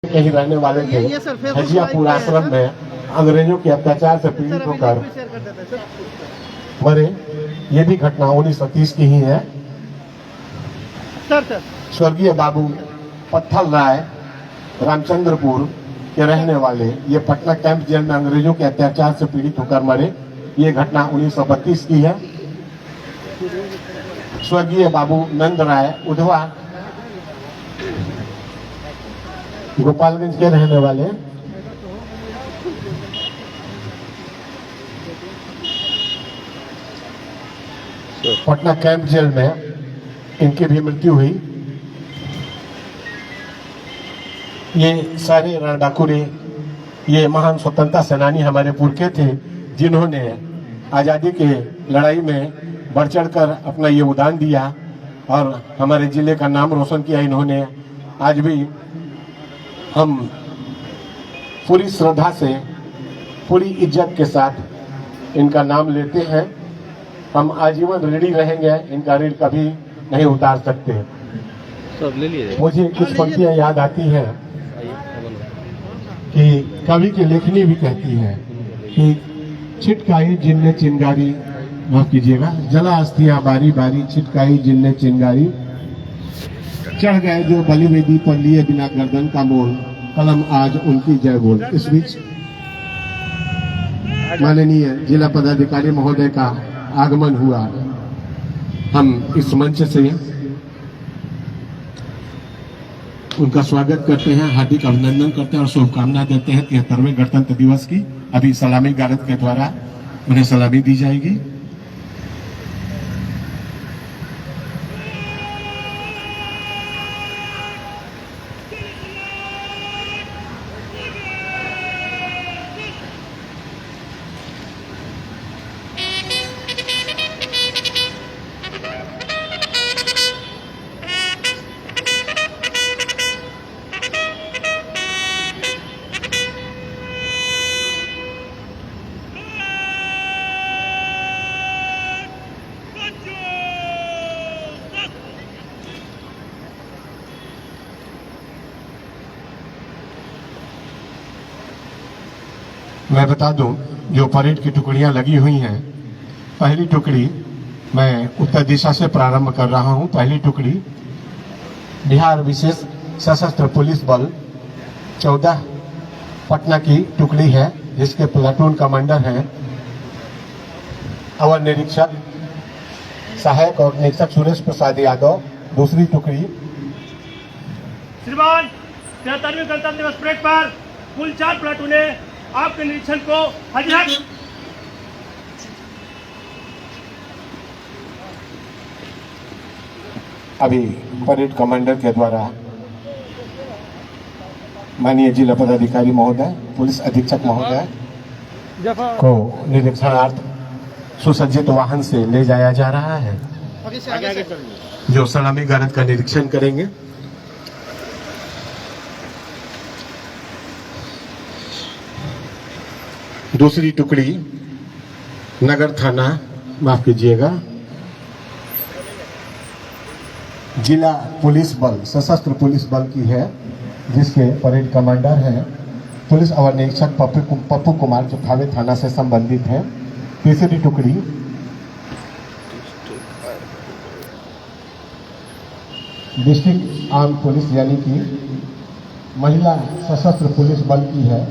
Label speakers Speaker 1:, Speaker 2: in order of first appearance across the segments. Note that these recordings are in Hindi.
Speaker 1: के ही रहने वाले थे। हजियापुर आश्रम में अंग्रेजों के अत्याचार से पीड़ित होकर मरे। ये भी घटना 1930 की ही है। स्वर्गीय बाबू पत्थल राय रामचंद्रपुर के रहने वाले, ये पटना कैंप जेल में अंग्रेजों के अत्याचार से पीड़ित होकर मरे। ये घटना 1932 की है। स्वर्गीय बाबू नंद राय उधवा गोपालगंज के रहने वाले, पटना कैंप जेल में इनकी भी मृत्यु हुई। ये सारे रणबांकुरे, ये महान स्वतंत्रता सेनानी हमारे पुरखे थे, जिन्होंने आज़ादी के लड़ाई में बढ़ चढ़कर अपना योगदान दिया और हमारे जिले का नाम रोशन किया इन्होंने। आज भी हम पूरी श्रद्धा से, पूरी इज्जत के साथ इनका नाम लेते हैं। हम आजीवन ऋणी रहेंगे, इनका ऋण कभी नहीं उतार सकते।
Speaker 2: सब ले लिए।
Speaker 1: मुझे कुछ पंक्तियां याद आती हैं कि कवि की लेखनी भी कहती है कि छिटकाई जिनने चिंगारी, माफ कीजिएगा, जला अस्थियां बारी बारी, छिटकाई जिनने चिंगारी, चढ़ गए जो बलि वेदी पर लिए बिना गर्दन का मोल, कलम आज उनकी जय बोल। इस बीच माननीय जिला पदाधिकारी महोदय का आगमन हुआ। हम इस मंच से उनका स्वागत करते हैं, हार्दिक अभिनंदन करते हैं और शुभकामना देते हैं 73वें गणतंत्र दिवस की। अभी सलामी गारद के द्वारा उन्हें सलामी दी जाएगी। मैं बता दूं, जो परेड की टुकड़ियां लगी हुई हैं, पहली टुकड़ी मैं उत्तर दिशा से प्रारंभ कर रहा हूं। पहली टुकड़ी बिहार विशेष सशस्त्र पुलिस बल 14 पटना की टुकड़ी है, जिसके प्लाटून कमांडर हैं अवर निरीक्षक सहायक और निरीक्षक सुरेश प्रसाद यादव। दूसरी टुकड़ी
Speaker 3: श्रीमान 73वें गणतंत्र दिवस परेड पर कुल 4 प्लाटूने आपके निरीक्षण को हाजिर।
Speaker 1: अभी परेड कमांडर के द्वारा माननीय जिला पदाधिकारी महोदय, पुलिस अधीक्षक महोदय को निरीक्षणार्थ सुसज्जित वाहन से ले जाया जा रहा है, जो सलामी गारद का निरीक्षण करेंगे। दूसरी टुकड़ी नगर थाना, माफ कीजिएगा, जिला पुलिस बल सशस्त्र पुलिस बल की है, जिसके परेड कमांडर हैं पुलिस अवर निरीक्षक पप्पू कुमार, जो थावे थाना से संबंधित हैं। तीसरी टुकड़ी डिस्ट्रिक्ट आर्म पुलिस यानी कि महिला सशस्त्र पुलिस बल की है,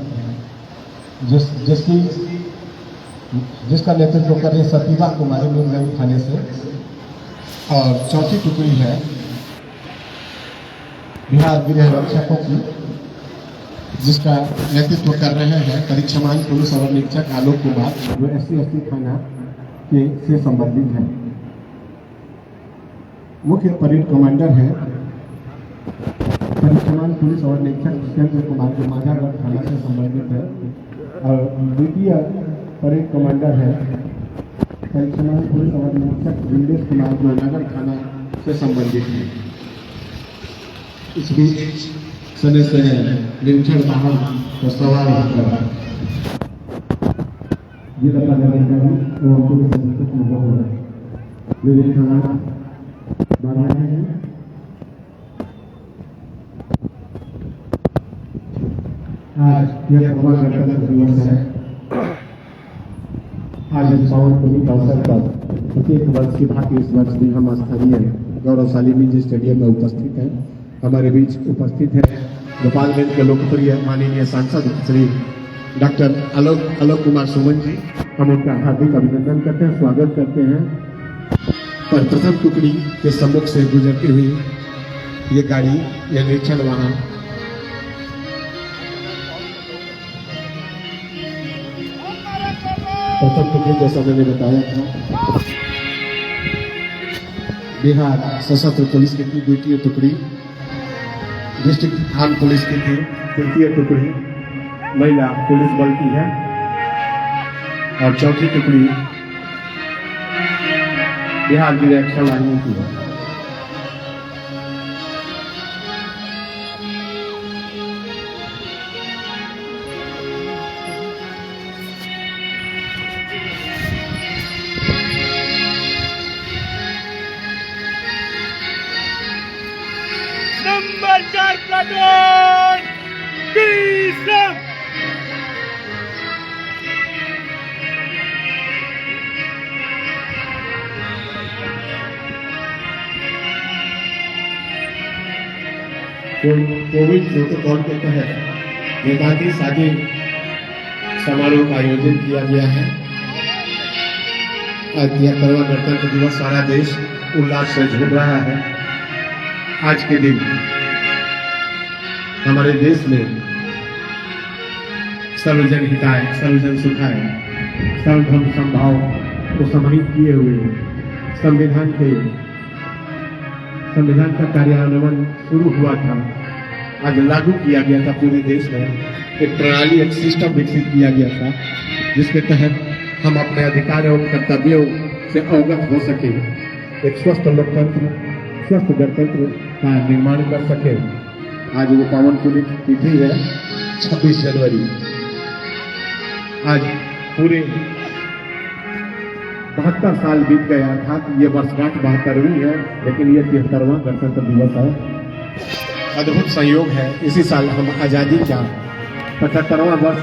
Speaker 1: जिसका नेतृत्व कर रही सतीबा कुमारी मीरगंज थाने से। और चौथी टुकड़ी है बिहार गृह रक्षकों की, जिसका नेतृत्व कर रहे हैं परीक्षामान पुलिस अवर निरीक्षक आलोक कुमार, जो SC थाना के से संबंधित है। मुख्य परेड कमांडर है परीक्षामान पुलिस अवर निरीक्षक जितेंद्र कुमार, जो माझागढ़ थाना से संबंधित है। और द्वितीय परेड कमांडर है परीक्षामान पुलिस अवर निरीक्षक विंदेश कुमार, जो नगर थाना से संबंधित है। इस बीच समय से निरीक्षण वाहन को सवार होकर जिला पदाधिकारी एवं पुलिस अधीक्षक महोदय निरीक्षण बढ़ा रहे हैं। आज यह भगवान गणतंत्र दिवस है। आज इस पावन पवित्र अवसर पर प्रत्येक वर्ष की भांति इस वर्ष भी हम स्थानीय गौरवशाली मिंज स्टेडियम में उपस्थित हैं। हमारे बीच उपस्थित है गोपालगंज के लोकप्रिय माननीय सांसद श्री डॉक्टर आलोक कुमार सुमन जी। हम उनका हार्दिक अभिनंदन करते हैं, स्वागत करते हैं। पर प्रथम टुकड़ी के सम्मुख से गुजरती हुई ये गाड़ी, यह निरीक्षण वाहन प्रथम टुकड़ी जैसा मैंने बताया था, बिहार सशस्त्र पुलिस की द्वितीय टुकड़ी, डिस्ट्रिक्ट आर्म पुलिस की थी तृतीय टुकड़ी, महिला पुलिस बल की है, और चौथी टुकड़ी बिहार की रक्षा वाहिनी की है।
Speaker 3: नंबर 4 प्लाटून तीसरा
Speaker 1: कोविड प्रोटोकॉल के तहत नेताजी शादी समारोह का आयोजन किया गया है। आज यह करवा गणतंत्र दिवस सारा देश उल्लास से झूम रहा है। आज के दिन हमारे देश में सर्वजन हिताय, सर्वजन सुखाय, सर्वधर्म समभाव को सम्मिलित किए हुए संविधान का कार्यान्वयन शुरू हुआ था। आज लागू किया गया था पूरे देश में। एक प्रणाली, एक सिस्टम विकसित किया गया था जिसके तहत हम अपने अधिकार एवं कर्तव्यों से अवगत हो सके, एक स्वस्थ लोकतंत्र, स्वस्थ गणतंत्र का निर्माण कर सके। आज वो पावन पुनीत तिथि है 26 जनवरी। आज पूरे 72 साल बीत गए, अर्थात ये वर्षगांठ 72वीं है, लेकिन ये 73वां गणतंत्र दिवस है। अद्भुत संयोग है, इसी साल हम आजादी का 75वां वर्ष,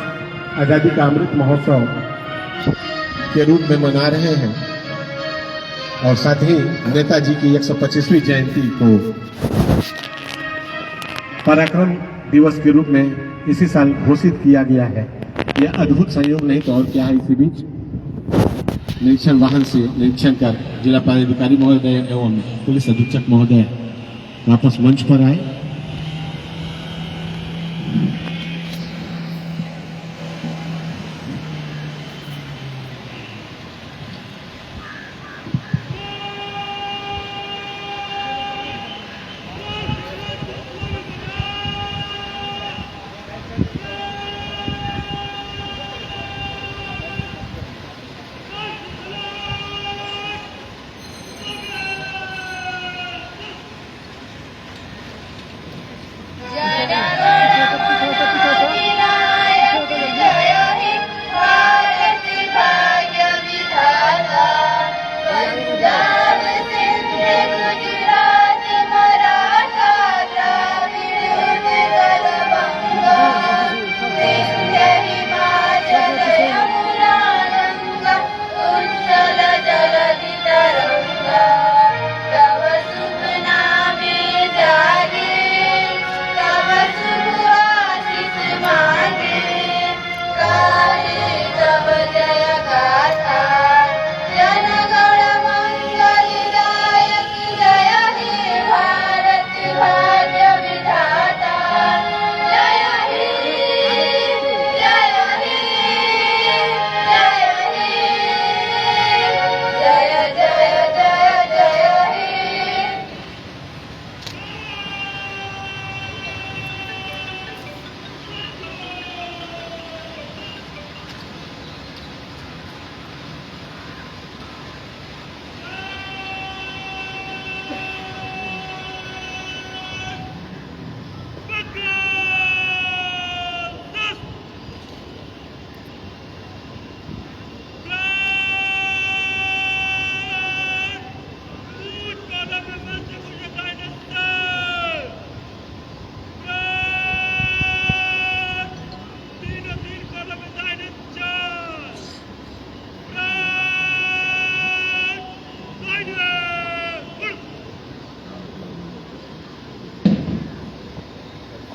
Speaker 1: आजादी का अमृत महोत्सव के रूप में मना रहे हैं, और साथ ही नेताजी की 125वीं जयंती को पराक्रम दिवस के रूप में इसी साल घोषित किया गया है। यह अद्भुत संयोग नहीं तो और क्या है। इसी बीच निरीक्षण वाहन से निरीक्षण कर जिला पदाधिकारी महोदय एवं पुलिस अधीक्षक महोदय वापस मंच पर आए।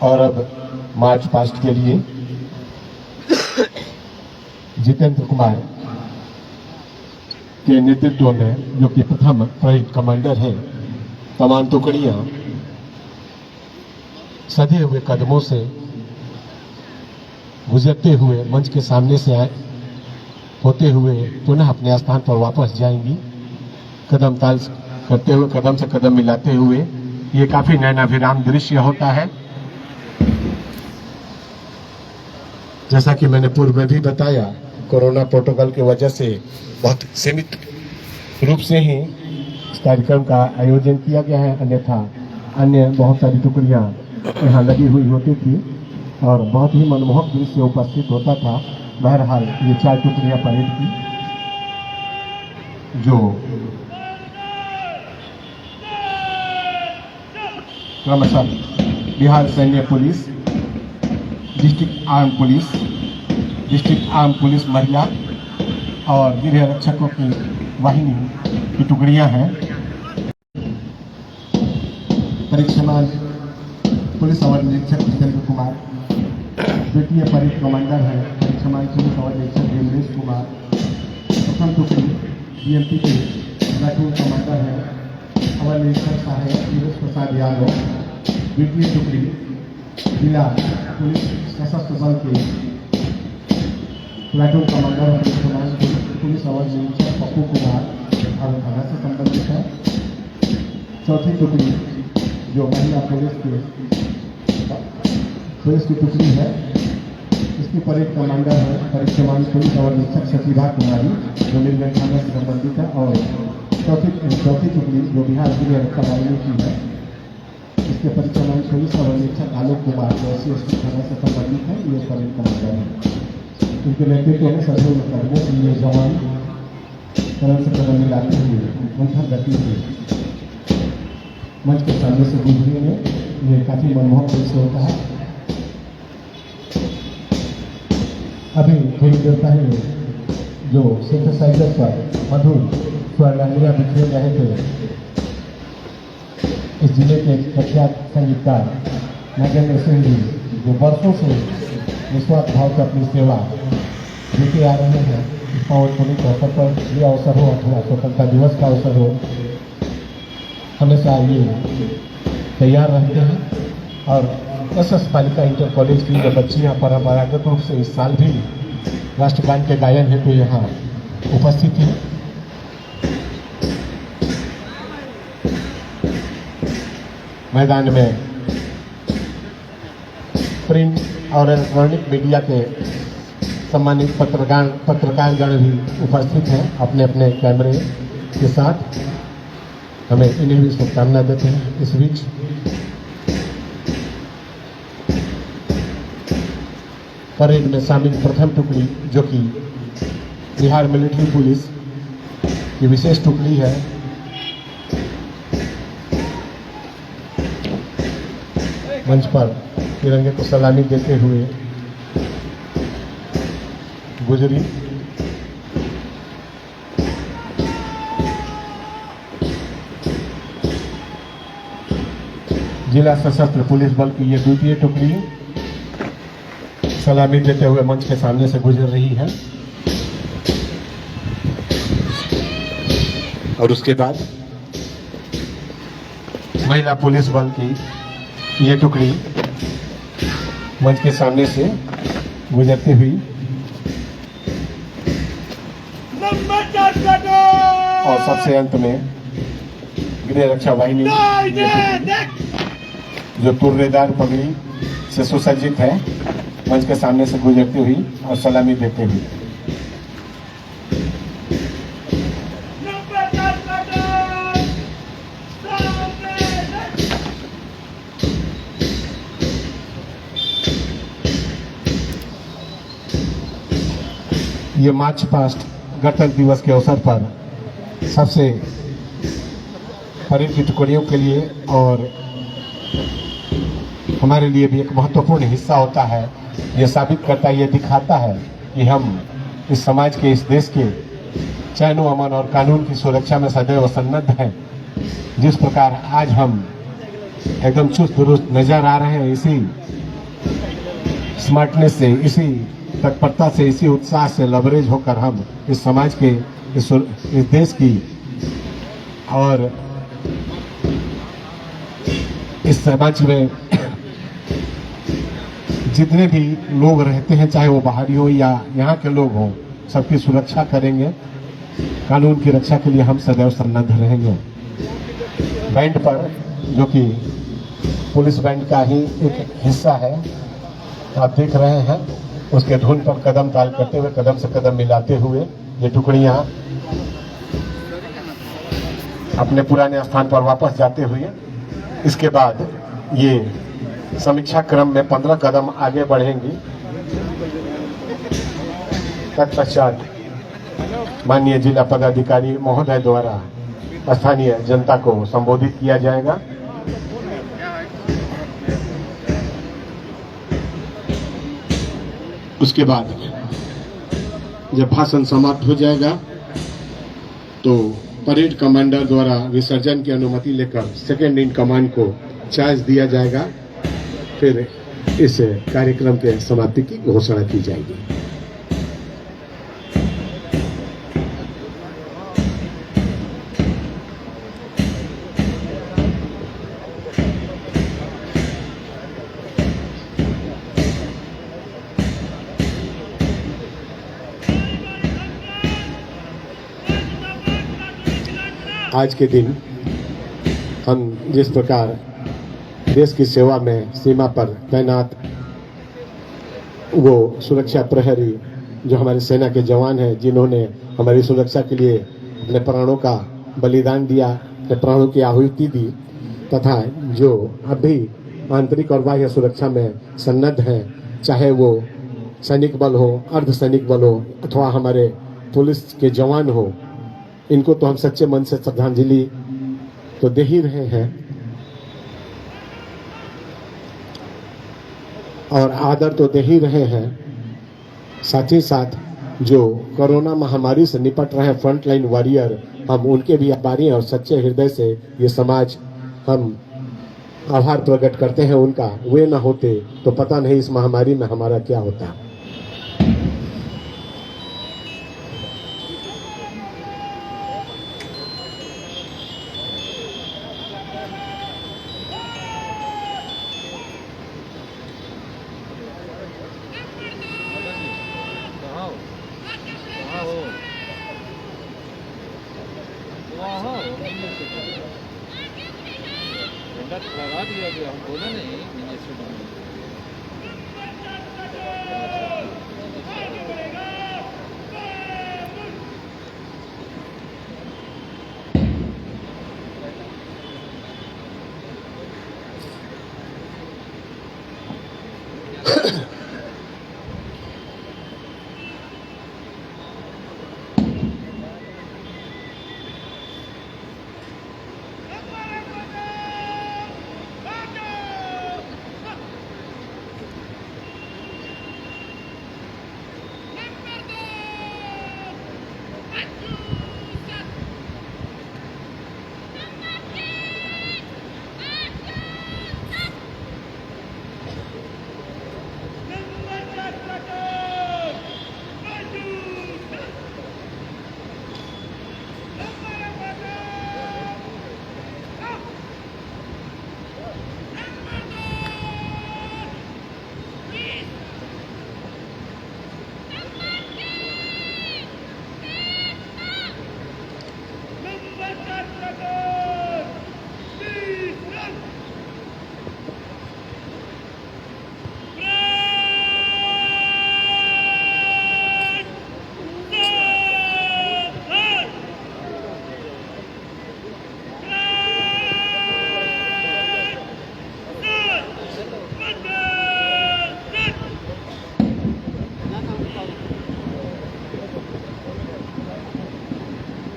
Speaker 1: और अब मार्च पास्ट के लिए जितेंद्र कुमार के नेतृत्व में, जो कि प्रथम परेड कमांडर है, तमाम टुकड़ियां सधे हुए कदमों से गुजरते हुए मंच के सामने से आए होते हुए पुनः अपने स्थान पर वापस जाएंगी, कदम ताल करते हुए, कदम से कदम मिलाते हुए। ये काफी नयनाभिराम दृश्य होता है। जैसा कि मैंने पूर्व में भी बताया, कोरोना प्रोटोकॉल की वजह से बहुत सीमित रूप से ही इस कार्यक्रम का आयोजन किया गया है, अन्यथा अन्य बहुत सारी टुकड़ियां यहाँ लगी हुई होती थी और बहुत ही मनमोहक दृश्य उपस्थित होता था। बहरहाल ये 4 टुकड़ियां परेड की, जो क्रमशः बिहार सैन्य पुलिस, डिस्ट्रिक्ट आर्म पुलिस महिला और गृह रक्षकों की वाहिनी की टुकड़ियां हैं। परीक्षामान पुलिस अवर निरीक्षक जितेंद्र कुमार, द्वितीय परेड कमांडर है परीक्षामान पुलिस अवर निरीक्षक देवरेश कुमार, प्रथम टुकड़ी बीएमपी के प्लाटून कमांडर है अवर निरीक्षक सहायक नीरज प्रसाद यादव, द्वितीय टुकड़ी जिला पुलिस सशस्त्र बल के प्लाटून कमांडर परीक्षामान पुलिस अवर निरीक्षक पप्पू कुमार और थाना से संबंधित है। चौथी टुकड़ी जो महिला पुलिस की टुकड़ी है, इसकी परेड कमांडर है परीक्षामान पुलिस अवर निरीक्षक सतीभा कुमारी, जो मीरगंज थाना से संबंधित है। और चौथी टुकड़ी जो बिहार गृह रक्षा वाहिनी की है, इसके परीक्षामान पुलिस अवर निरीक्षक आलोक कुमार, जो SC थाना से संबंधित है, ये परेड कमांडर है। उनके नेतृत्व में सभी मुकदमों के लिए जवान कदम से कदम मिलाते हुए उनका गति से मंच के सामने से गुजरेंगे। ये काफी मनमोहक दृश्य होता है। अभी थोड़ी देर पहले जो सिंथेसाइजर पर मधुर स्वर्णांगियां बिखरे रहे थे, इस जिले के प्रख्यात संगीतकार नागेंद्र सिंह जी, जो वर्षों से निस्वार्थ भाव से अपनी सेवा देते आ रहे हैं, इस पावन पुनीत अवसर पर, ये अवसर हो अथवा स्वतंत्रता दिवस का अवसर हो, हमेशा ये तैयार रहते हैं। और SS बालिका इंटर कॉलेज की जो बच्चियां परंपरागत रूप से इस साल भी राष्ट्रगान के गायन हेतु यहाँ उपस्थित हैं। मैदान में प्रिंट और इलेक्ट्रॉनिक मीडिया के सम्मानित पत्रकारगण भी उपस्थित हैं अपने अपने कैमरे के साथ। हमें इन्हें भी शुभकामना देते हैं। इस बीच परेड में शामिल प्रथम टुकड़ी, जो कि बिहार मिलिट्री पुलिस की विशेष टुकड़ी है, मंच पर तिरंगे को सलामी देते हुए गुजरी। जिला सशस्त्र पुलिस बल की ये द्वितीय टुकड़ी सलामी देते हुए मंच के सामने से गुजर रही है। और उसके बाद महिला पुलिस बल की ये टुकड़ी मंच के सामने से गुजरती हुई और सबसे अंत में गृह रक्षा वाहिनी जो तुर्रेदार पगड़ी से सुसज्जित है, मंच के सामने से गुजरती हुई और सलामी देते हुए। ये मार्च पास्ट गणतंत्र दिवस के अवसर पर सबसे परेड की टुकड़ियों के लिए और हमारे लिए भी एक महत्वपूर्ण हिस्सा होता है। ये साबित करता है, ये दिखाता है कि हम इस समाज के, इस देश के चैन अमन और कानून की सुरक्षा में सदैव सन्नद्ध हैं। जिस प्रकार आज हम एकदम चुस्त दुरुस्त नजर आ रहे हैं। इसी स्मार्टनेस से, इसी तत्परता से, इसी उत्साह से लवरेज होकर हम इस समाज के, इस देश की और इस समाज में जितने भी लोग रहते हैं, चाहे वो बाहरी हो या यहाँ के लोग हों, सबकी सुरक्षा करेंगे। कानून की रक्षा के लिए हम सदैव सन्नद्ध रहेंगे। बैंड पर, जो कि पुलिस बैंड का ही एक हिस्सा है, आप देख रहे हैं, उसके धुन पर कदम ताल करते हुए, कदम से कदम मिलाते हुए ये टुकड़ियां अपने पुराने स्थान पर वापस जाते हुए, इसके बाद ये समीक्षा क्रम में 15 कदम आगे बढ़ेंगी। तत्पश्चात माननीय जिला पदाधिकारी महोदय द्वारा स्थानीय जनता को संबोधित किया जाएगा। उसके बाद जब भाषण समाप्त हो जाएगा तो परेड कमांडर द्वारा विसर्जन की अनुमति लेकर सेकेंड इन कमांड को चार्ज दिया जाएगा। फिर इस कार्यक्रम के समाप्ति की घोषणा की जाएगी। आज के दिन हम जिस प्रकार देश की सेवा में सीमा पर तैनात वो सुरक्षा प्रहरी, जो हमारे सेना के जवान हैं, जिन्होंने हमारी सुरक्षा के लिए अपने प्राणों का बलिदान दिया, अपने प्राणों की आहुति दी, तथा जो अभी आंतरिक और बाह्य सुरक्षा में सन्नद्ध हैं, चाहे वो सैनिक बल हो, अर्ध सैनिक बल हो, अथवा हमारे पुलिस के जवान हो, इनको तो हम सच्चे मन से श्रद्धांजलि तो दे ही रहे हैं और आदर तो दे ही रहे हैं। साथ ही साथ जो कोरोना महामारी से निपट रहे फ्रंटलाइन वॉरियर, हम उनके भी आभारी हैं और सच्चे हृदय से ये समाज हम आभार प्रकट करते हैं उनका। वे ना होते तो पता नहीं इस महामारी में हमारा क्या होता।
Speaker 2: लगा दिया गया, हम बोले नहीं मिनिस्टर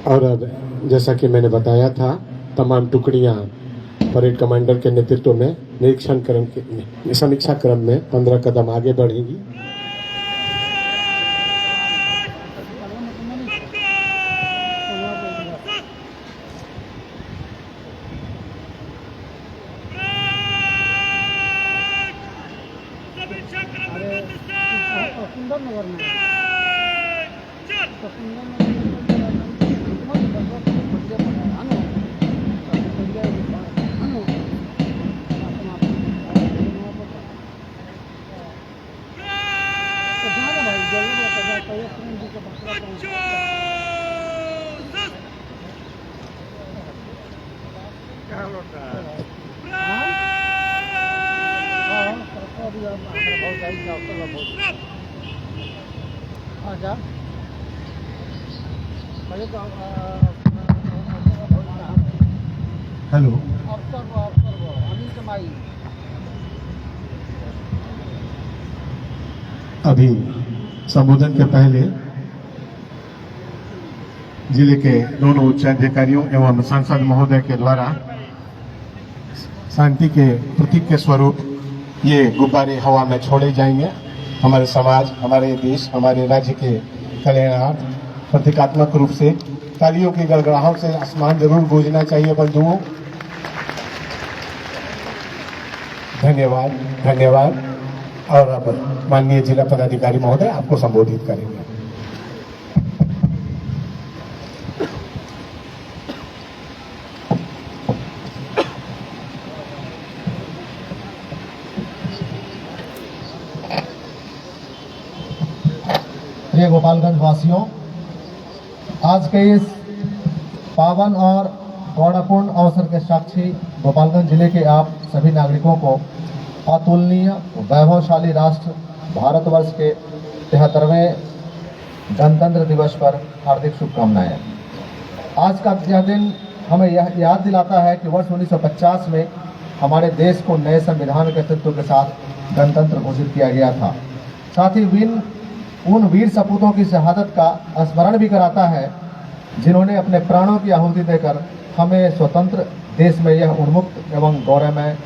Speaker 1: और अब जैसा कि मैंने बताया था, तमाम टुकड़ियां परेड कमांडर के नेतृत्व में निरीक्षण क्रम के समीक्षा क्रम में 15 कदम आगे बढ़ेगी।
Speaker 4: सुंदर नगर में
Speaker 1: हेलो। अभी संबोधन के पहले जिले के दोनों उच्च अधिकारियों एवं सांसद महोदय के द्वारा शांति के प्रतीक के स्वरूप ये गुब्बारे हवा में छोड़े जाएंगे। हमारे समाज, हमारे देश, हमारे राज्य के कल्याणार्थ प्रतीकात्मक रूप से तालियों की गड़गड़ाहट से आसमान जरूर गूंजना चाहिए बंधुओं। धन्यवाद, धन्यवाद। और अब माननीय जिला पदाधिकारी महोदय आपको संबोधित करेंगे।
Speaker 5: प्रिय गोपालगंज वासियों, आज के इस पावन और गौरवपूर्ण अवसर के साक्षी गोपालगंज जिले के आप सभी नागरिकों को अतुलनीय वैभवशाली राष्ट्र भारतवर्ष के 73वें गणतंत्र दिवस पर हार्दिक शुभकामनाएं। आज का यह दिन हमें यह याद दिलाता है कि वर्ष 1950 में हमारे देश को नए संविधान के अस्तित्व के साथ गणतंत्र घोषित किया गया था। साथ ही उन वीर सपूतों की शहादत का स्मरण भी कराता है जिन्होंने अपने प्राणों की आहुति देकर हमें स्वतंत्र देश में यह उन्मुक्त एवं गौरवमय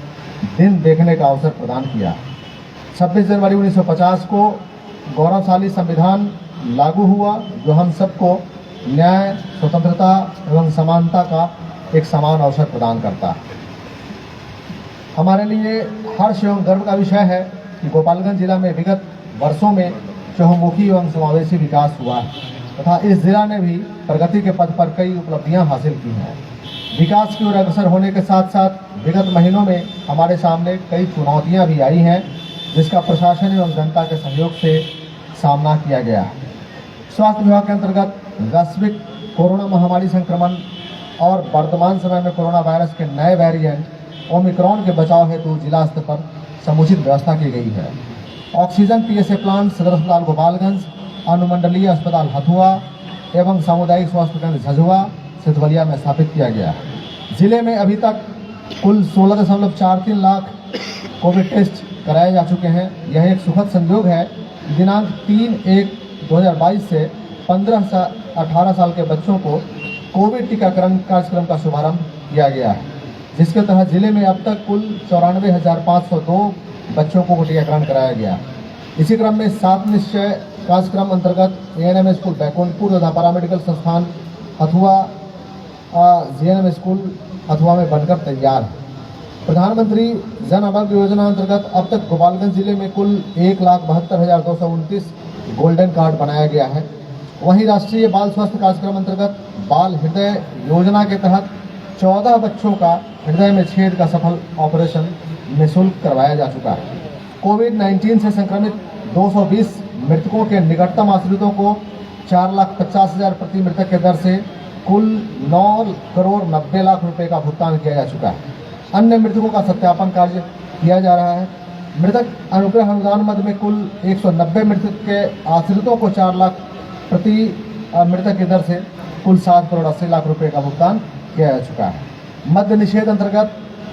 Speaker 5: दिन देखने का अवसर प्रदान किया। 26 जनवरी 1950 को गौरवशाली संविधान लागू हुआ जो हम सबको न्याय, स्वतंत्रता एवं समानता का एक समान अवसर प्रदान करता है। हमारे लिए हर्ष एवं गर्व का विषय है कि गोपालगंज जिला में विगत वर्षों में चहुमुखी एवं समावेशी विकास हुआ है तथा इस जिला ने भी प्रगति के पथ पर कई उपलब्धियां हासिल की हैं। विकास की ओर अग्रसर होने के साथ साथ विगत महीनों में हमारे सामने कई चुनौतियां भी आई हैं जिसका प्रशासन एवं जनता के सहयोग से सामना किया गया है। स्वास्थ्य विभाग के अंतर्गत वैश्विक कोरोना महामारी संक्रमण और वर्तमान समय में कोरोना वायरस के नए वेरिएंट ओमिक्रॉन के बचाव हेतु जिला स्तर पर समुचित व्यवस्था की गई है। ऑक्सीजन पीएसए प्लांट सदर अस्पताल गोपालगंज, अनुमंडलीय अस्पताल हथुआ एवं सामुदायिक स्वास्थ्य केंद्र झझुआ सिद्धवलिया में स्थापित किया गया है। जिले में अभी तक कुल 16.43 लाख कोविड टेस्ट कराए जा चुके हैं। यह एक सुखद संयोग है। दिनांक 3/1/2022 से 15 से 18 साल के बच्चों को कोविड टीकाकरण कार्यक्रम का शुभारंभ किया गया है, जिसके तहत जिले में अब तक कुल 94,502 बच्चों को टीकाकरण कराया गया। इसी क्रम में 7 निश्चय कार्यक्रम अंतर्गत एएनएम स्कूल बैकुंठपुर तथा पैरामेडिकल संस्थान हथुआ जीएनएम स्कूल हथुआ में बनकर तैयार है। प्रधानमंत्री जन आरोग्य योजना अंतर्गत अब तक गोपालगंज जिले में कुल 1,72,229 गोल्डन कार्ड बनाया गया है। वहीं राष्ट्रीय बाल स्वास्थ्य कार्यक्रम अंतर्गत बाल हृदय योजना के तहत 14 बच्चों का हृदय में छेद का सफल ऑपरेशन निःशुल्क करवाया जा चुका है। कोविड-19 से संक्रमित 220 मृतकों के निकटतम आश्रितों को 4,50,000 प्रति मृतक के दर से कुल 9,90,00,000 रुपए का भुगतान किया जा चुका है। अन्य मृतकों का सत्यापन कार्य किया जा रहा है। मृतक अनुग्रह अनुदान मद में कुल 190 मृतक के आश्रितों को 4 लाख प्रति मृतक की दर से कुल 7,80,00,000 रुपए का भुगतान किया जा चुका है। मद्य निषेध अंतर्गत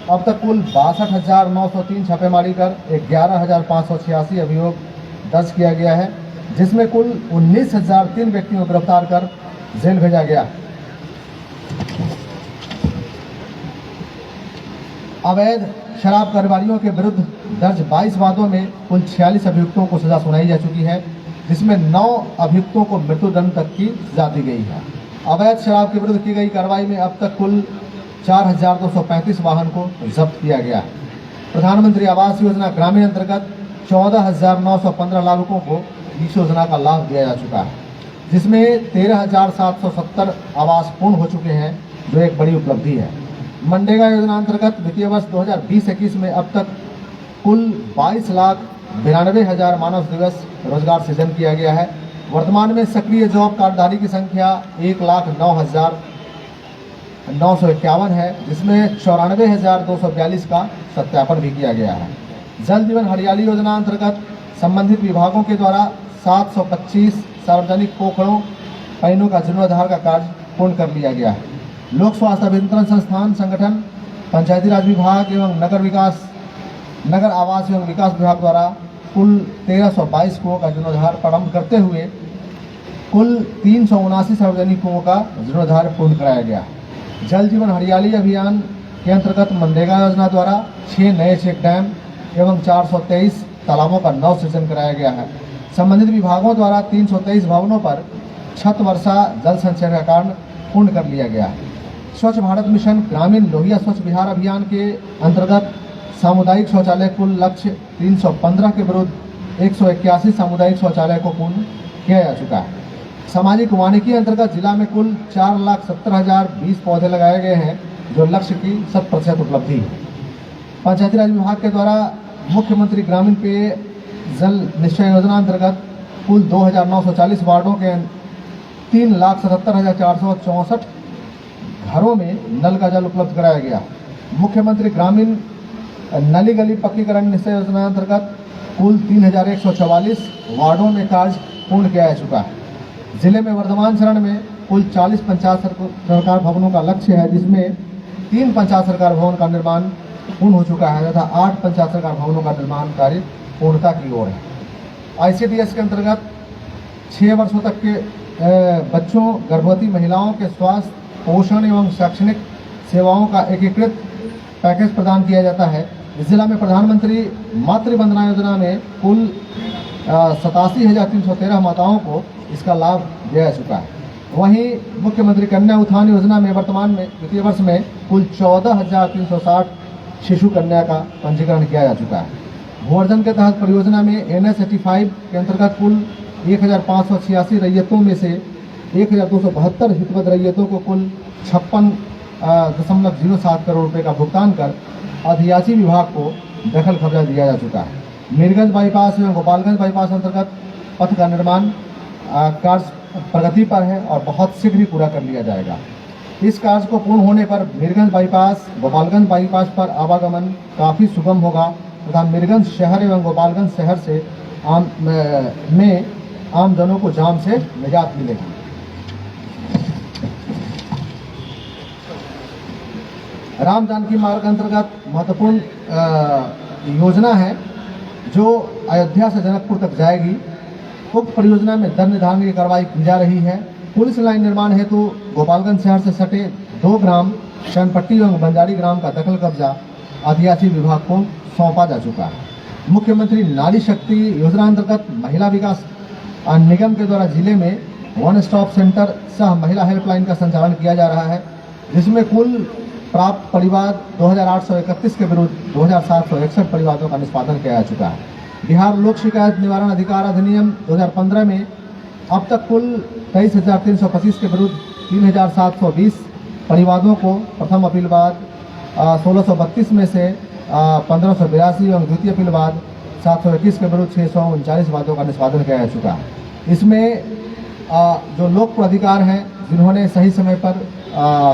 Speaker 5: अब तक कुल 62,903 छापेमारी कर 11,586 अभियोग दर्ज किया गया है, जिसमें कुल 19,003 व्यक्तियों को गिरफ्तार कर जेल भेजा गया। अवैध शराब कारोबारियों के विरुद्ध दर्ज 22 वादों में कुल 46 अभियुक्तों को सजा सुनाई जा चुकी है, जिसमें 9 अभियुक्तों को मृत्युदंड तक की सजा दी गई है। अवैध शराब के विरुद्ध की गई कार्रवाई में अब तक कुल 4,235 वाहन को जब्त किया गया है। प्रधानमंत्री आवास योजना ग्रामीण अंतर्गत 14,915 लाभुकों को इस योजना का लाभ दिया जा चुका है, जिसमें 13,770 आवास पूर्ण हो चुके हैं, जो एक बड़ी उपलब्धि है। मनरेगा योजना अंतर्गत वित्तीय वर्ष 2020-21 में अब तक कुल 22,92,000 मानव दिवस रोजगार सृजन किया गया है। वर्तमान में सक्रिय जॉब कार्डधारी की संख्या 1,09,951 है, जिसमें 94,242 का सत्यापन भी किया गया है। जल जीवन हरियाली योजना अंतर्गत संबंधित विभागों के द्वारा 725 सार्वजनिक पोखरों पैनों का जीर्णोद्धार का कार्य पूर्ण कर लिया गया है। लोक स्वास्थ्य अभियंत्रण संस्थान संगठन, पंचायती राज विभाग एवं नगर आवास एवं विकास विभाग द्वारा कुल 1322 कुओं का जीर्णोद्धार प्रारंभ करते हुए कुल 379 सार्वजनिक कुओं का जीर्णोद्धार पूर्ण कराया गया। जल जीवन हरियाली अभियान के अंतर्गत मनरेगा योजना द्वारा 6 नए चेक डैम एवं 423 तालाबों का नव सृजन कराया गया है। संबंधित विभागों द्वारा 323 भवनों पर छत वर्षा जल संचयन का कार्य पूर्ण कर लिया गया है। स्वच्छ भारत मिशन ग्रामीण लोहिया स्वच्छ बिहार अभियान के अंतर्गत सामुदायिक शौचालय कुल लक्ष्य 315 के विरुद्ध 181 सामुदायिक शौचालय को पूर्ण किया जा चुका है। सामाजिक वानिकी अंतर्गत जिला में कुल 4,70,020 पौधे लगाए गए हैं, जो लक्ष्य की 100% उपलब्धि है। पंचायती राज विभाग के द्वारा मुख्यमंत्री ग्रामीण पेय जल निश्चय योजना अंतर्गत कुल 2,940 वार्डों के 3,77,464 घरों में नल का जल उपलब्ध कराया गया। मुख्यमंत्री ग्रामीण नली गली पक्कीकरण निश्चय योजना अंतर्गत कुल 3,144 वार्डों में कार्य पूर्ण किया जा चुका है। जिले में वर्तमान चरण में कुल 40 पंचायत सरकार भवनों का लक्ष्य है, जिसमें 3 पंचायत सरकार भवन का निर्माण पूर्ण हो चुका है तथा 8 पंचायत सरकार भवनों का निर्माण कार्य पूर्णता की ओर है। ICDS के अंतर्गत 6 वर्षों तक के बच्चों, गर्भवती महिलाओं के स्वास्थ्य, पोषण एवं शैक्षणिक सेवाओं का एकीकृत पैकेज प्रदान किया जाता है। इस जिला में प्रधानमंत्री मातृ वंदना योजना में कुल 87,313 माताओं को इसका लाभ दिया जा चुका है। वहीं मुख्यमंत्री कन्या उत्थान योजना में वर्तमान में वित्तीय वर्ष में कुल 14,360 शिशु कन्या का पंजीकरण किया जा चुका है। भूअर्जन के तहत परियोजना में NS85 के अंतर्गत कुल 1,586 रैयतों में से 1,272 हितवत रैयतों को कुल 56.07 करोड़ रुपए का भुगतान कर अधियासी विभाग को दखल कब्जा दिया जा चुका है। मीरगंज बाईपास एवं गोपालगंज बाईपास अंतर्गत पथ का निर्माण कार्य प्रगति पर है और बहुत शीघ्र ही पूरा कर लिया जाएगा। इस कार्य को पूर्ण होने पर मीरगंज बाईपास, गोपालगंज बाईपास पर आवागमन काफ़ी सुगम होगा तथा मीरगंज शहर एवं गोपालगंज शहर से आम जनों को जाम से निजात मिलेगी। राम जानकी मार्ग अंतर्गत महत्वपूर्ण योजना है जो अयोध्या से जनकपुर तक जाएगी। उक्त परियोजना में दर निर्धारण की कार्रवाई की जा रही है। पुलिस लाइन निर्माण हेतु गोपालगंज शहर से सटे 2 ग्राम शनपट्टी एवं बंजारी ग्राम का दखल कब्जा आदिवासी विभाग को सौंपा जा चुका है। मुख्यमंत्री नारी शक्ति योजना अंतर्गत महिला विकास निगम के द्वारा जिले में 1 स्टॉप सेंटर सह महिला हेल्पलाइन का संचालन किया जा रहा है, जिसमें कुल प्राप्त परिवार 2,831 के विरुद्ध 2,761 परिवारों का निष्पादन किया जा चुका है। बिहार लोक शिकायत निवारण अधिकार अधिनियम 2015 में अब तक कुल 23,325 के विरुद्ध 3,720 परिवादों को प्रथम अपील बाद 1632 में से 1582 एवं द्वितीय अपील बाद 721 के विरुद्ध 639 वादों का निष्पादन किया जा चुका है। इसमें जो लोक प्राधिकार हैं जिन्होंने सही समय पर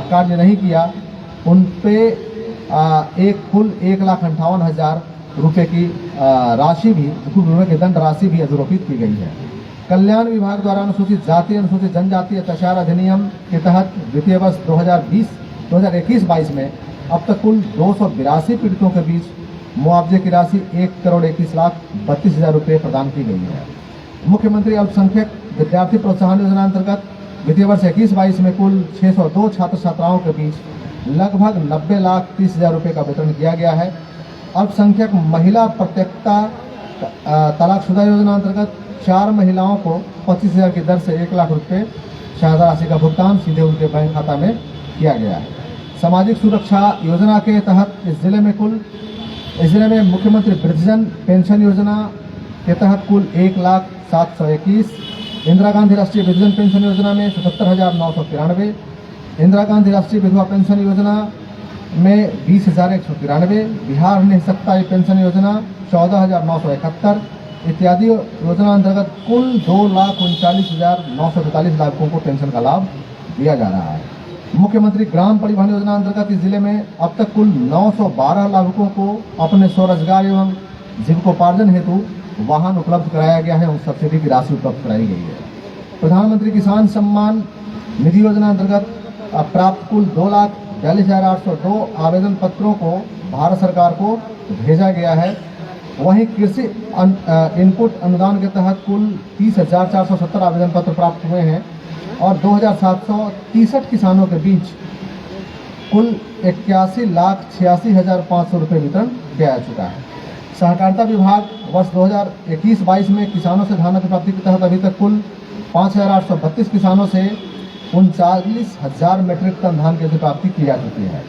Speaker 5: कार्य नहीं किया, उन पे कुल 1,58,000 रुपये की राशि भी की दंड राशि भी अधिरोपित की गई है। कल्याण विभाग द्वारा अनुसूचित जाति अनुसूचित जनजाति अत्याचार अधिनियम के तहत वित्तीय वर्ष 2021-22 में अब तक कुल 282 पीड़ितों के बीच मुआवजे की राशि 1,21,32,000 रुपये प्रदान की गई है। मुख्यमंत्री अल्पसंख्यक विद्यार्थी प्रोत्साहन योजना अंतर्गत वित्तीय वर्ष 21-22 में कुल 602 छात्र छात्राओं के बीच लगभग 90,30,000 रुपये का वितरण किया गया है। अल्पसंख्यक महिला प्रत्यक्षता तलाकशुदा योजना अंतर्गत 4 महिलाओं को 25,000 की दर से 1 लाख रुपये सहायता राशि का भुगतान सीधे उनके बैंक खाता में किया गया है। सामाजिक सुरक्षा योजना के तहत इस जिले में मुख्यमंत्री वृद्धजन पेंशन योजना के तहत कुल 1,07,121, इंदिरा गांधी राष्ट्रीय वृद्धजन पेंशन योजना में 77,993, इंदिरा गांधी राष्ट्रीय विधवा पेंशन योजना में 20,193, बिहार निःशक्ता पेंशन योजना 14,971 इत्यादि योजना अंतर्गत कुल 2,39,942 लाभुकों को पेंशन का लाभ दिया जा रहा है। मुख्यमंत्री ग्राम परिवहन योजना अंतर्गत इस जिले में अब तक कुल 912 लाभुकों को अपने स्वरोजगार एवं जीविकोपार्जन हेतु वाहन उपलब्ध कराया गया है और सब्सिडी की राशि उपलब्ध कराई गई है। प्रधानमंत्री किसान सम्मान निधि योजना अंतर्गत प्राप्त कुल 2,42,802 आवेदन पत्रों को भारत सरकार को भेजा गया है। वहीं कृषि इनपुट अनुदान के तहत कुल 30,470 आवेदन पत्र प्राप्त हुए हैं और 2,763 किसानों के बीच कुल 81,86,500 रुपये वितरण किया जा चुका है। सहकारिता विभाग वर्ष 2021-22 में किसानों से धान की प्राप्ति के तहत अभी तक कुल 5,832 किसानों से 39,000 मीट्रिक टन धान की प्राप्ति की जा चुकी है,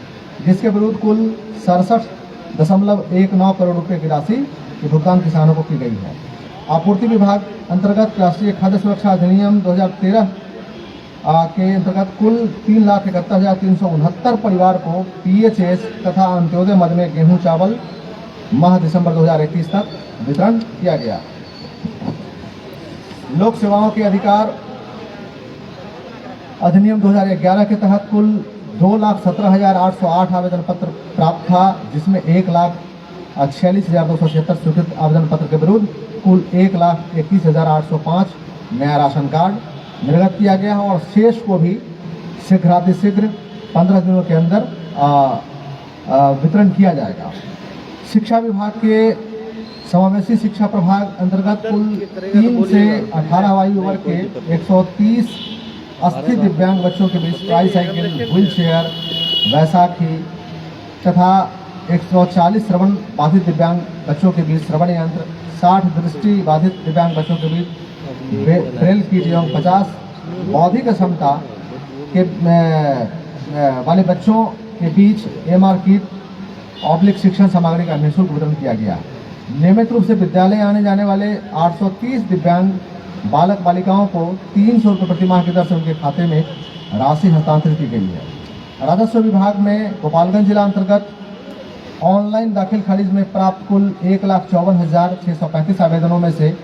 Speaker 5: जिसके विरुद्ध कुल 67.19 करोड़ रुपए की राशि के भुगतान किसानों को की गई है। आपूर्ति विभाग अंतर्गत राष्ट्रीय खाद्य सुरक्षा अधिनियम 2013 के अंतर्गत कुल 3,71,369 परिवार को PHS तथा अंत्योदय मद में गेहूं चावल माह दिसंबर 2021 तक वितरण किया गया। लोक सेवाओं के अधिकार अधिनियम 2011 के तहत कुल 2,17,808 आवेदन पत्र प्राप्त था, जिसमें 1,46,276 स्वीकृत आवेदन पत्र के विरुद्ध कुल 1,21,805 नया राशन कार्ड निर्गत किया गया है और शेष को भी शीघ्रातिशीघ्र 15 दिनों के अंदर वितरण किया जाएगा। शिक्षा विभाग के समावेशी शिक्षा प्रभाग अंतर्गत कुल 3 से 18 आयु वर्ग के 130 अस्थिर दिव्यांग बच्चों के बीच ट्राईसाइकिल, व्हील चेयर, वैसाखी तथा 140 श्रवण बाधित दिव्यांग बच्चों के बीच श्रवण यंत्र, 60 दृष्टि बाधित दिव्यांग बच्चों के बीच ब्रेल किट एवं 50 बौद्धिक क्षमता के वाले बच्चों के बीच MR किट ऑब्लिक शिक्षण सामग्री का निःशुल्क वितरण किया गया। नियमित रूप से विद्यालय आने जाने वाले 830 दिव्यांग बालक बालिकाओं को 300 रुपये प्रति माह की दर से उनके खाते में राशि हस्तांतरित की गई है। राजस्व विभाग में गोपालगंज जिला अंतर्गत ऑनलाइन दाखिल खारिज में प्राप्त कुल 1,54,635 आवेदनों में से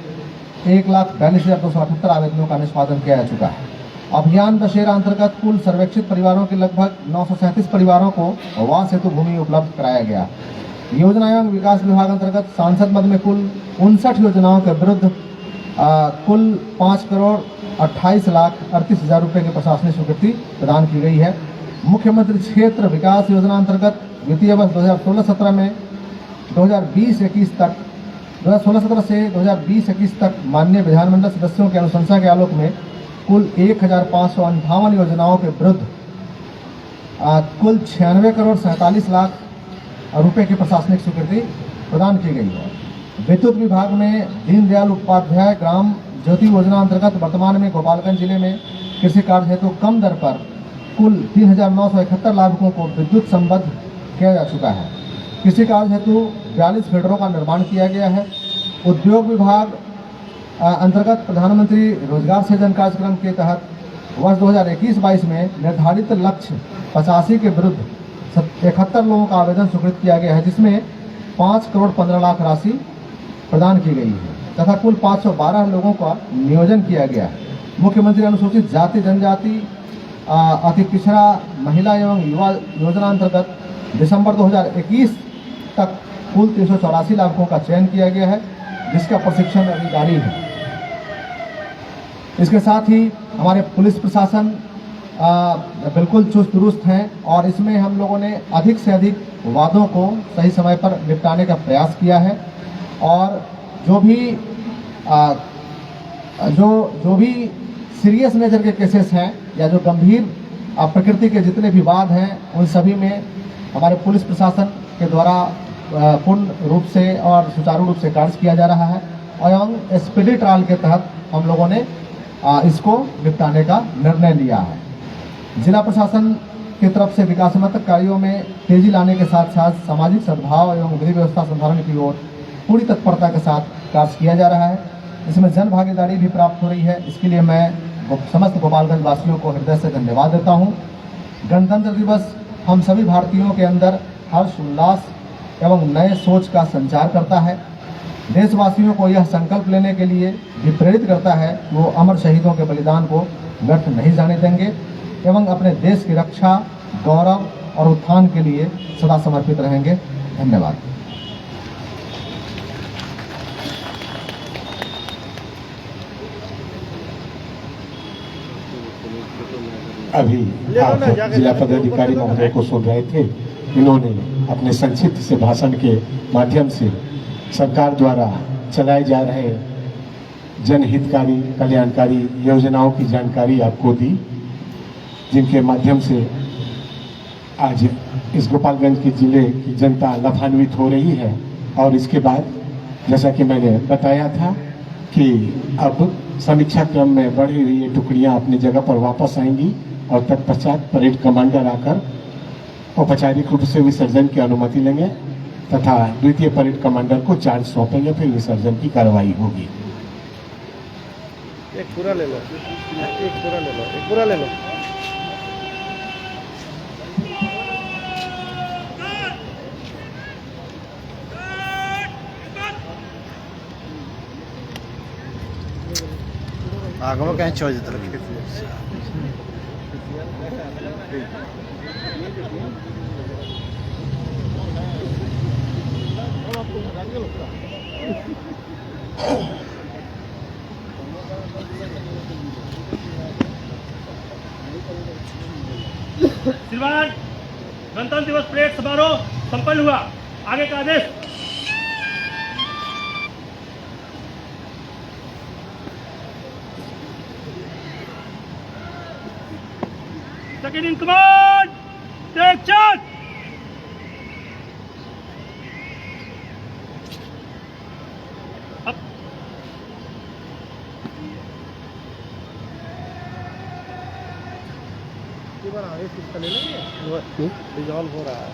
Speaker 5: 1,42,278 आवेदनों का निष्पादन किया जा चुका है। अभियान दशहरा अंतर्गत कुल सर्वेक्षित परिवारों के लगभग 937 परिवारों को आवास हेतु भूमि उपलब्ध कराया गया। योजना एवं विकास विभाग अंतर्गत सांसद मद में कुल 59 योजनाओं के विरुद्ध कुल 5,28,38,000 रुपये की प्रशासनिक स्वीकृति प्रदान की गई है। मुख्यमंत्री क्षेत्र विकास योजना अंतर्गत वित्तीय वर्ष 2016-17 में 2020-21 तक 2016-17 से 2020-21 तक माननीय विधानमंडल सदस्यों की अनुशंसा के आलोक में कुल 1,558 योजनाओं के विरुद्ध कुल 96,47,00,000 रुपये की प्रशासनिक स्वीकृति प्रदान की गई है। विद्युत विभाग में दीनदयाल उपाध्याय ग्राम ज्योति योजना अंतर्गत वर्तमान में गोपालगंज जिले में कृषि कार्य हेतु कम दर पर कुल 3,971 लाभुकों को विद्युत संबद्ध किया जा चुका है। कृषि कार्य हेतु 42 फीडरों का निर्माण किया गया है। उद्योग विभाग अंतर्गत प्रधानमंत्री रोजगार सृजन कार्यक्रम के तहत वर्ष 2021-22 में निर्धारित लक्ष्य 85 के विरुद्ध 71 लोगों का आवेदन स्वीकृत किया गया है, जिसमें 5,15,00,000 राशि प्रदान की गई है तथा कुल 512 लोगों का नियोजन किया गया है। मुख्यमंत्री अनुसूचित जाति जनजाति अति पिछड़ा महिला एवं युवा योजना अंतर्गत दिसंबर 2021 तक कुल 384 लाभुकों का चयन किया गया है, जिसका प्रशिक्षण अभी जारी है। इसके साथ ही हमारे पुलिस प्रशासन बिल्कुल चुस्त दुरुस्त हैं और इसमें हम लोगों ने अधिक से अधिक वादों को सही समय पर निपटाने का प्रयास किया है और जो भी सीरियस नेचर के केसेस हैं या जो गंभीर प्रकृति के जितने भी वाद हैं उन सभी में हमारे पुलिस प्रशासन के द्वारा पूर्ण रूप से और सुचारू रूप से कार्य किया जा रहा है एवं स्पीडी ट्रायल के तहत हम लोगों ने इसको निपटाने का निर्णय लिया है। जिला प्रशासन की तरफ से विकासात्मक कार्यों में तेजी लाने के साथ साथ सामाजिक सद्भाव एवं विधि व्यवस्था संधारण की ओर पूरी तत्परता के साथ कार्य किया जा रहा है। इसमें जन भागीदारी भी प्राप्त हो रही है। इसके लिए मैं समस्त गोपालगंज वासियों को हृदय से धन्यवाद देता हूँ। गणतंत्र दिवस हम सभी भारतीयों के अंदर हर्ष, उल्लास एवं नए सोच का संचार करता है। देशवासियों को यह संकल्प लेने के लिए भी प्रेरित करता है कि वो अमर शहीदों के बलिदान को व्यर्थ नहीं जाने देंगे एवं अपने देश की रक्षा, गौरव और उत्थान के लिए सदा समर्पित रहेंगे। धन्यवाद।
Speaker 1: अभी आप जिला पदाधिकारी महोदय को सुन रहे थे। इन्होंने अपने संक्षिप्त से भाषण के माध्यम से सरकार द्वारा चलाए जा रहे जनहितकारी कल्याणकारी योजनाओं की जानकारी आपको दी, जिनके माध्यम से आज इस गोपालगंज के जिले की जनता लाभान्वित हो रही है। और इसके बाद जैसा कि मैंने बताया था कि अब समीक्षा क्रम में बढ़ी हुई ये टुकड़ियां अपनी जगह पर वापस आएंगी और तत्पश्चात परेड कमांडर आकर औपचारिक रूप से विसर्जन की अनुमति लेंगे तथा द्वितीय परेड कमांडर को चार्ज सौंपेंगे। फिर विसर्जन की कार्रवाई होगी।
Speaker 4: एक पूरा ले लो, एक पूरा ले लो, एक पूरा ले लो। आगे में कहीं छोड़ देते रखिए।
Speaker 3: श्रीमान, गणतंत्र दिवस परेड समारोह संपन्न हुआ। आगे का आदेश। Second in command, take charge.
Speaker 4: आगे से इसका ले लेंगे, रिजॉल्व हो रहा है,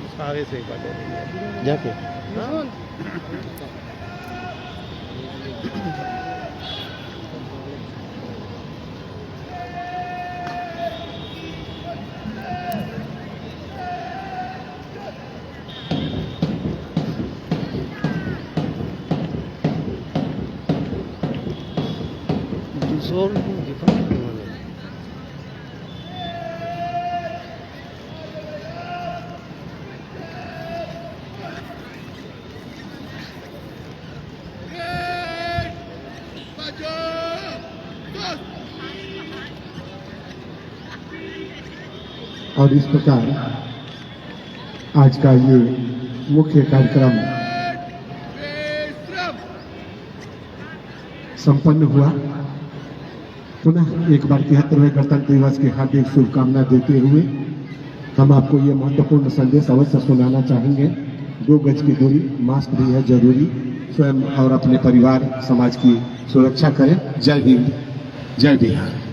Speaker 4: उसका आगे से एक बार ले लेंगे जाके।
Speaker 1: और इस प्रकार आज का ये मुख्य कार्यक्रम संपन्न हुआ। पुनः एक बार 73वें गणतंत्र दिवस की हार्दिक शुभकामना देते हुए हम आपको ये महत्वपूर्ण संदेश अवश्य सुनाना चाहेंगे। 2 गज की दूरी, मास्क भी है जरूरी। स्वयं और अपने परिवार समाज की सुरक्षा करें। जय हिंद, जय बिहार।